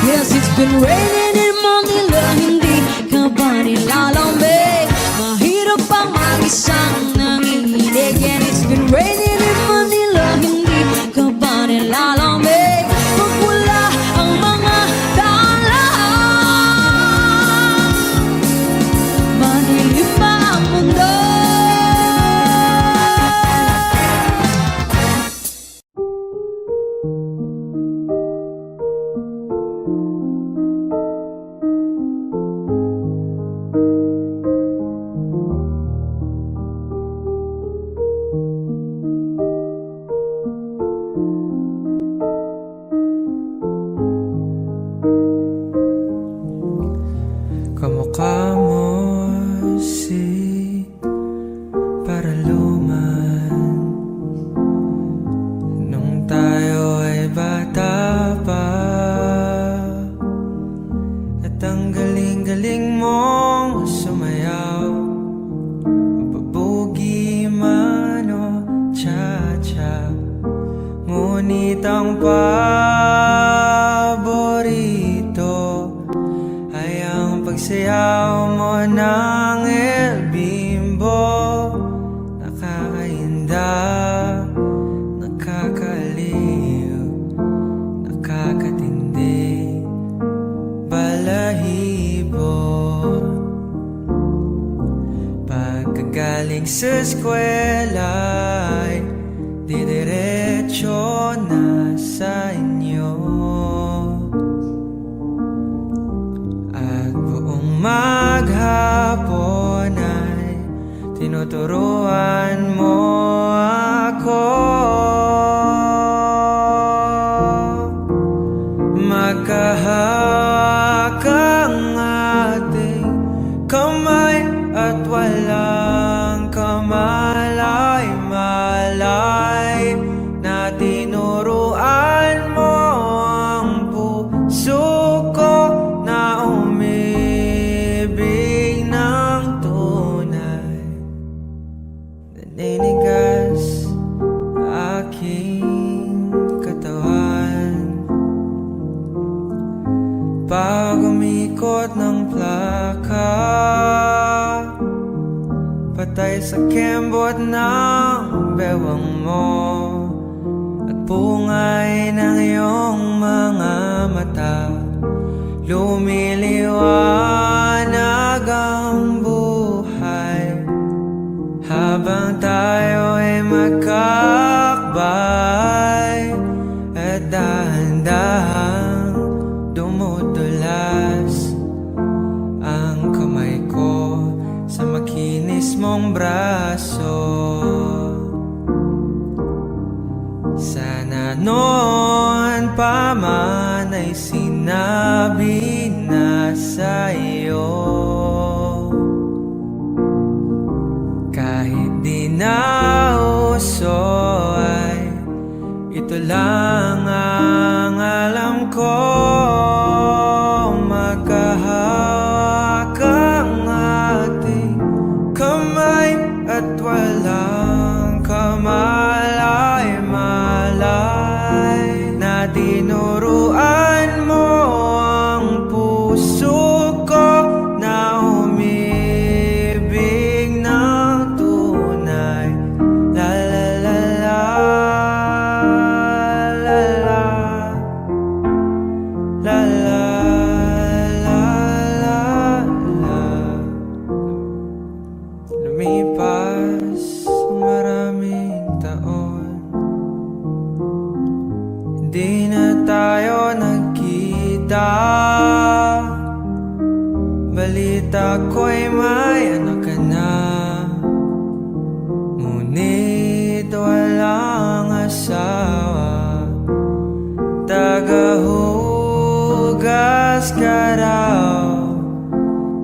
Yes, it's been raining in Manila, hindi ka ba nilalamig? Mahirap bang mag-isang nanginginig? And it's been raining in Manila, hindi ka ba nilalamig? Pag wala ang mga daan, madilim ba ang mundo? Kamukha mo si Paraluman nung tayo ay bata pa, at ang galing-galing mong sumayaw, mapabugi man o cha-cha. Ngunit ang paborito ay ang pagsayaw mo ng El Bimbo. Nakakainda, nakakaliw, nakakatindi, balahibo. Pagkagaling sa eskwela ay didiretso na sa inyo, at buong maghapon ay tinuturuan mo ako. Magkahawak ang ating kamay at walang kamalay-malay, na tinuruan mo ang puso ko na umibig ng tunay. Naninigas aking katawan pag umikot ng plaka, patay sa kembot ng bewang mo at pungay ng iyong mga mata. Lumiliwanag ang buhay habang tayo ay magkakbay, at dahan-dahang dumudulas ang kamay ko sa makinis mong braso. Sana noon pa man ay sinabi na sa'yo, kahit di na uso ay ito lang ang alam ko. Magkahawak ang ating kamay at walang kamalay-malay na tinuruan mo ang puso ko na umibig ng tunay. La la la la, la la, la la, la la, la. Lumipas ang maraming taon, hindi na tayo nagkita. Balita ko'y may anak ka na, ngunit walang asawa. Tagahugas ka raw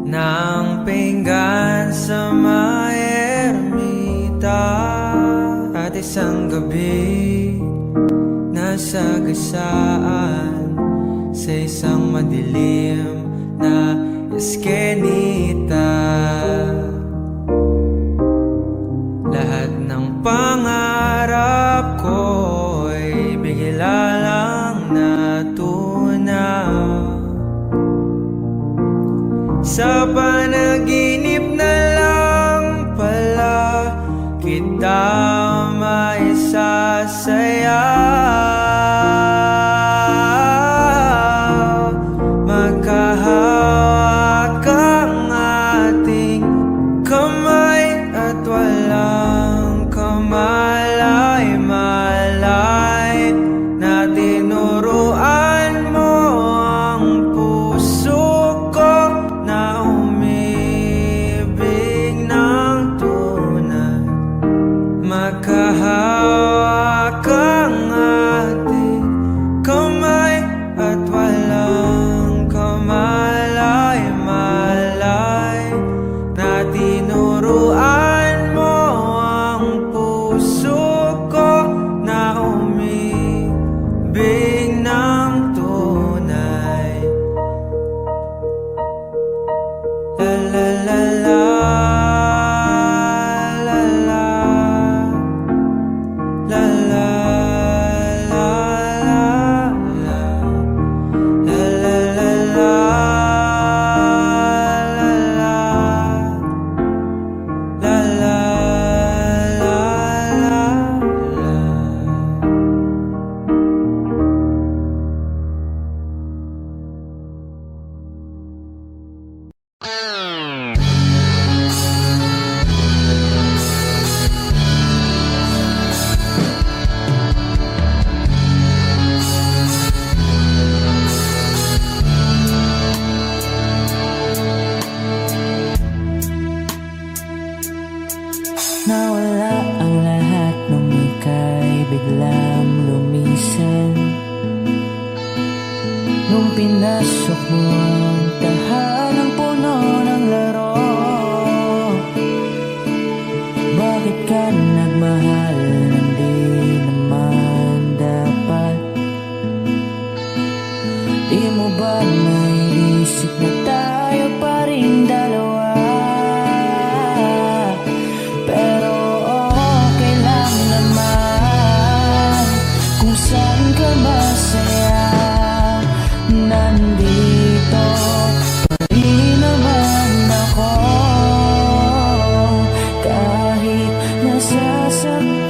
ng pinggan sa may ermita, at isang gabi nasagasaan sa isang madilim na eskenita. Lahat ng pangarap ko'y bigla lang natunaw. Sa panaginip na lang pala kita maisasayaw. Magkahawak ang ating kamay at walang kamalay-malay na tinuruan mo ang puso ko na umibig ng tunay. Magkahawak ang ating kamay at walang kamalay-malay na tinuruan mo ang puso ko na umibig ng tunay. La la la la, la la, la la, la la, la la la la, la la, la la. Nawala ang lahat nung ika'y biglang lumisan, nung pinasok mo ang tahanang puno ng laro. Bakit ka nagmahal nang di naman dapat? Di mo ba naisip na tayo pa rin dalawa? Pero okay lang naman kung saan ka masaya. Nandito pa rin naman ako, kahit nasasaktan.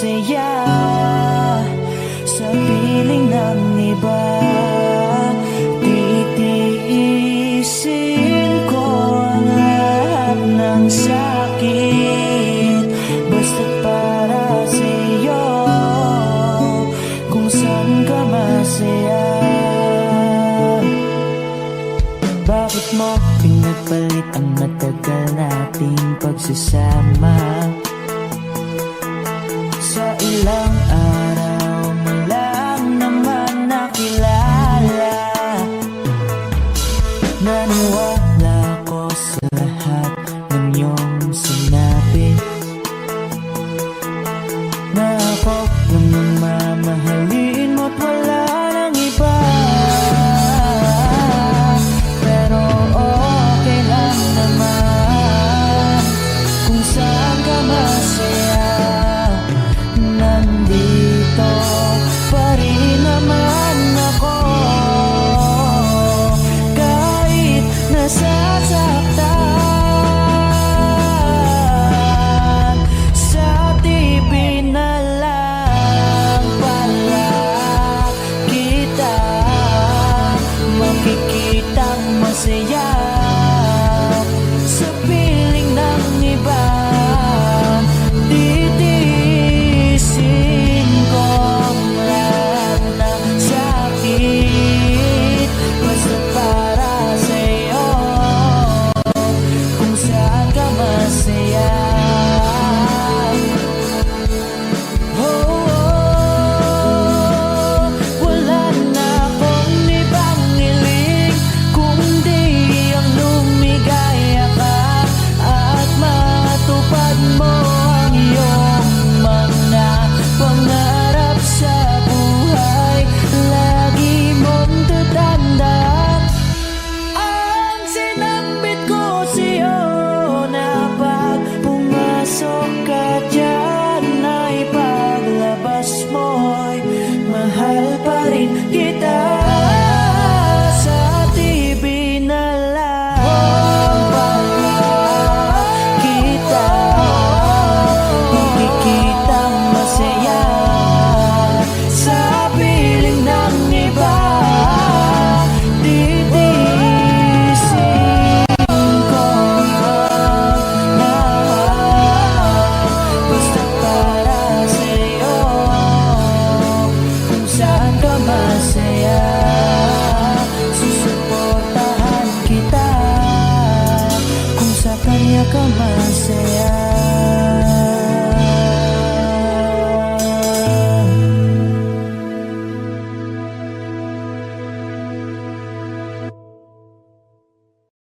saya sa piling ng iba.